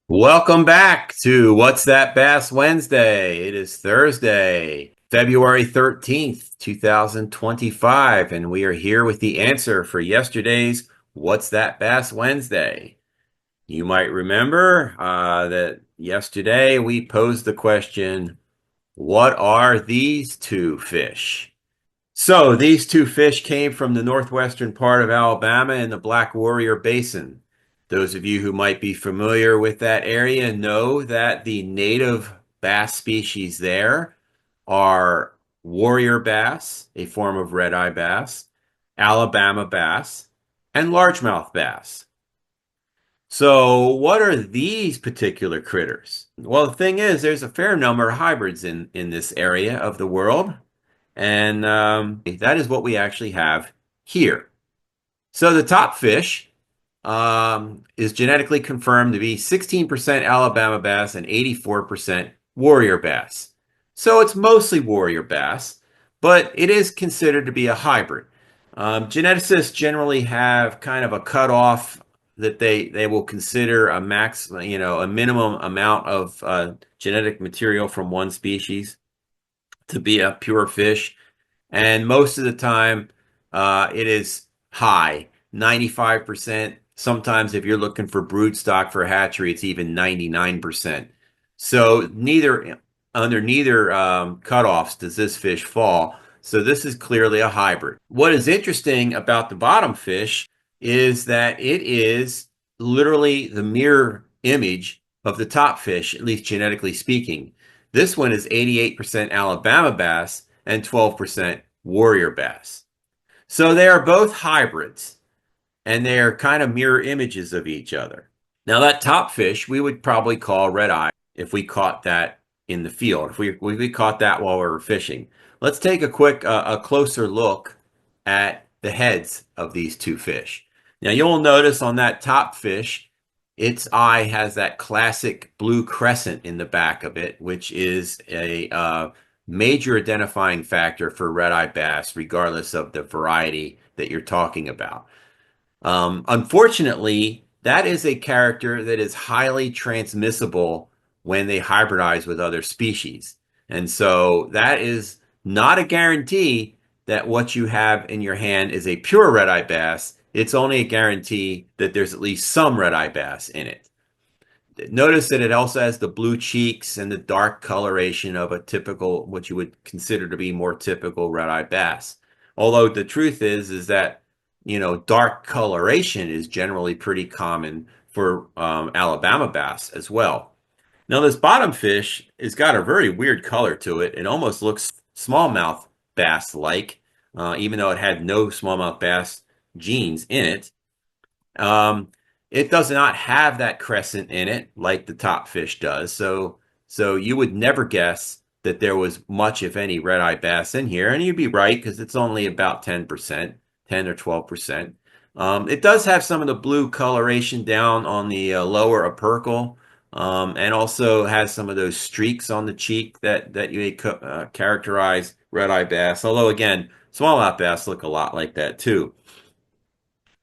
Welcome back to What's That Bass Wednesday. It is Thursday, February 13th, 2025, and we are here with the answer for yesterday's What's That Bass Wednesday. You might remember that yesterday we posed the question, what are these two fish? So these two fish came from the northwestern part of Alabama in the Black Warrior Basin. Those of you who might be familiar with that area know that the native bass species there are warrior bass, a form of red-eye bass, Alabama bass, and largemouth bass. So what are these particular critters? Well, the thing is, there's a fair number of hybrids in this area of the world. And that is what we actually have here. So the top fish is genetically confirmed to be 16% Alabama bass and 84% warrior bass. So it's mostly warrior bass, but it is considered to be a hybrid. Geneticists generally have kind of a cutoff that they will consider a a minimum amount of genetic material from one species to be a pure fish. And most of the time, it is high, 95%. Sometimes if you're looking for brood stock for hatchery, it's even 99%. So under neither cutoffs does this fish fall. So this is clearly a hybrid. What is interesting about the bottom fish is that it is literally the mirror image of the top fish, at least genetically speaking. This one is 88% Alabama bass and 12% warrior bass. So they are both hybrids and they are kind of mirror images of each other. Now, that top fish we would probably call red eye if we caught that in the field, if we caught that while we were fishing. Let's take a closer look at the heads of these two fish. Now, you'll notice on that top fish, its eye has that classic blue crescent in the back of it, which is a major identifying factor for red-eye bass, regardless of the variety that you're talking about. Unfortunately, that is a character that is highly transmissible when they hybridize with other species. And so that is not a guarantee that what you have in your hand is a pure red-eye bass. It's only a guarantee that there's at least some red-eye bass in it. Notice that it also has the blue cheeks and the dark coloration of a typical, what you would consider to be more typical red-eye bass. Although the truth is that, dark coloration is generally pretty common for Alabama bass as well. Now, this bottom fish has got a very weird color to it. It almost looks smallmouth bass-like, even though it had no smallmouth bass genes in it. Um, it does not have that crescent in it like the top fish does. So you would never guess that there was much, if any, red-eye bass in here. And you'd be right because it's only about 10%, 10 or 12%. It does have some of the blue coloration down on the lower opercle, and also has some of those streaks on the cheek that you may characterize red-eye bass. Although, again, smallmouth bass look a lot like that too.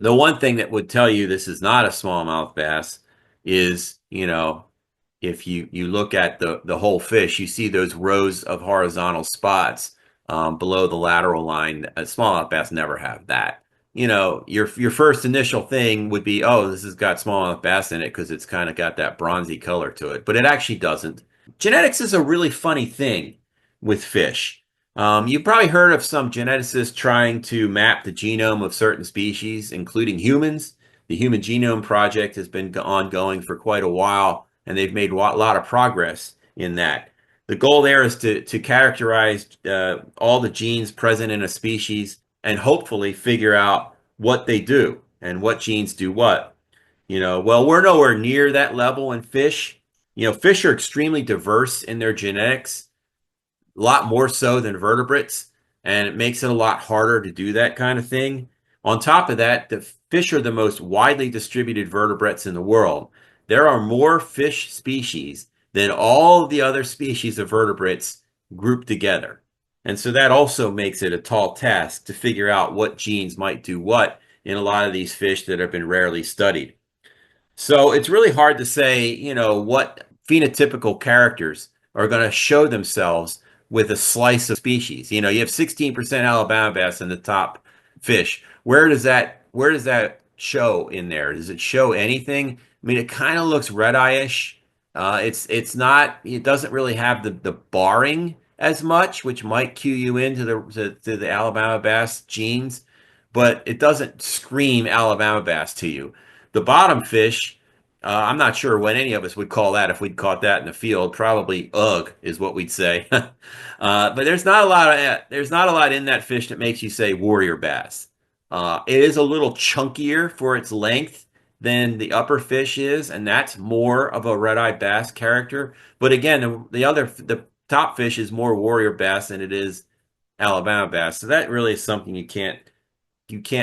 The one thing that would tell you this is not a smallmouth bass is, if you look at the whole fish, you see those rows of horizontal spots below the lateral line. A smallmouth bass never have that. Your first initial thing would be, oh, this has got smallmouth bass in it because it's kind of got that bronzy color to it, but it actually doesn't. Genetics is a really funny thing with fish. You've probably heard of some geneticists trying to map the genome of certain species, including humans. The Human Genome Project has been ongoing for quite a while, and they've made a lot of progress in that. The goal there is to characterize all the genes present in a species and hopefully figure out what they do and what genes do what. Well, we're nowhere near that level in fish. Fish are extremely diverse in their genetics, a lot more so than vertebrates, and it makes it a lot harder to do that kind of thing. On top of that, the fish are the most widely distributed vertebrates in the world. There are more fish species than all of the other species of vertebrates grouped together. And so that also makes it a tall task to figure out what genes might do what in a lot of these fish that have been rarely studied. So it's really hard to say, what phenotypical characters are going to show themselves with a slice of species. You have 16% Alabama bass in the top fish. Where does that show in there? Does it show anything? I mean, it kind of looks red-eye-ish. It doesn't really have the barring as much, which might cue you into the Alabama bass genes, but it doesn't scream Alabama bass to you. The bottom fish, I'm not sure what any of us would call that if we'd caught that in the field. Probably ugh is what we'd say. But there's not a lot in that fish that makes you say warrior bass. It is a little chunkier for its length than the upper fish is, and that's more of a red-eye bass character. But again, the top fish is more warrior bass than it is Alabama bass. So that really is something you can't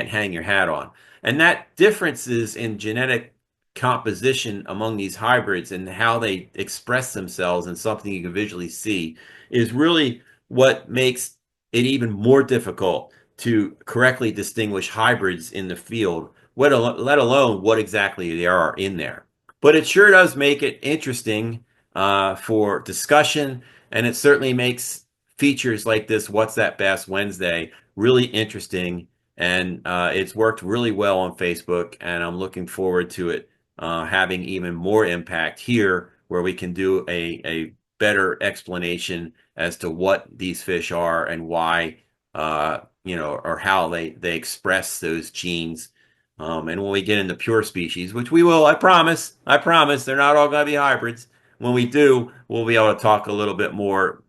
hang your hat on. And that differences in genetic composition among these hybrids and how they express themselves and something you can visually see is really what makes it even more difficult to correctly distinguish hybrids in the field, let alone what exactly they are in there. But it sure does make it interesting for discussion, and it certainly makes features like this What's That Bass Wednesday really interesting, and it's worked really well on Facebook, and I'm looking forward to it having even more impact here, where we can do a better explanation as to what these fish are and why, or how they express those genes. And when we get into pure species, which we will, I promise, they're not all going to be hybrids. When we do, we'll be able to talk a little bit more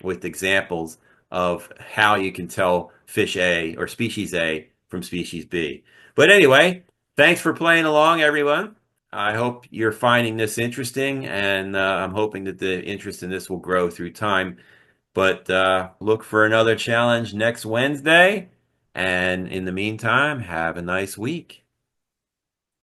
with examples of how you can tell fish A or species A from species B. But anyway, thanks for playing along, everyone. I hope you're finding this interesting, and I'm hoping that the interest in this will grow through time. But look for another challenge next Wednesday. And in the meantime, have a nice week.